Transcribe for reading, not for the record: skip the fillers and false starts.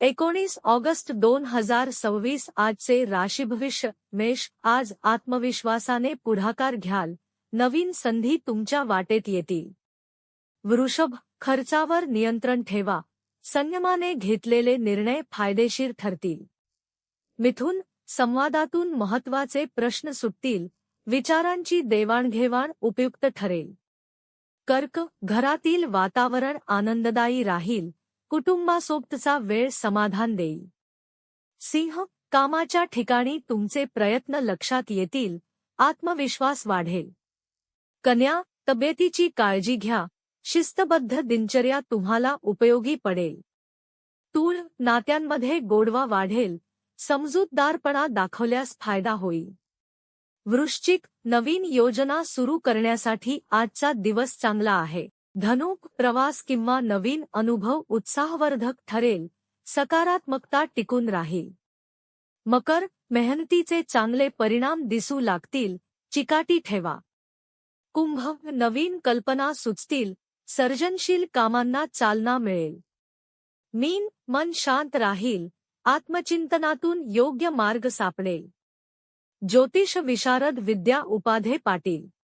19 August 2026 आजचे राशी भविष्य मेष. आज आत्मविश्वासाने पुढाकार घ्याल, नवीन संधी तुमच्या वाटेत येतील. वृषभ, खर्चावर नियंत्रण ठेवा, संयमाने घेतलेले निर्णय फायदेशीर ठरतील. मिथुन, संवादातून महत्त्वाचे प्रश्न सुटतील, विचारांची देवाणघेवाण उपयुक्त ठरेल. कर्क, घरातील वातावरण आनंददायी राहील, कुटुंबासोबतचा वेळ समाधान देईल. सिंह, कामाच्या ठिकाणी तुमचे प्रयत्न लक्षात येतील, आत्मविश्वास वाढेल. कन्या, तब्येतीची काळजी घ्या, शिस्तबद्ध दिनचर्या तुम्हाला उपयोगी पडेल. तूळ, नात्यांमध्ये गोडवा वाढेल, समजूतदारपणा दाखवल्यास फायदा होईल. वृश्चिक, नवीन योजना सुरू करण्यासाठी आजचा दिवस चांगला आहे. धनु, प्रवास किंवा नवीन अनुभव उत्साहवर्धक ठरेल, सकारात्मकता टिकून राहील. मकर, मेहनतीचे चांगले परिणाम दिसू लागतील, चिकाटी ठेवा. कुंभ, नवीन कल्पना सुचतील, सर्जनशील कामांना चालना मिळेल. मीन, मन शांत राहील, आत्मचिंतनातून योग्य मार्ग सापडेल. ज्योतिष विशारद विद्या उपाध्ये पाटील.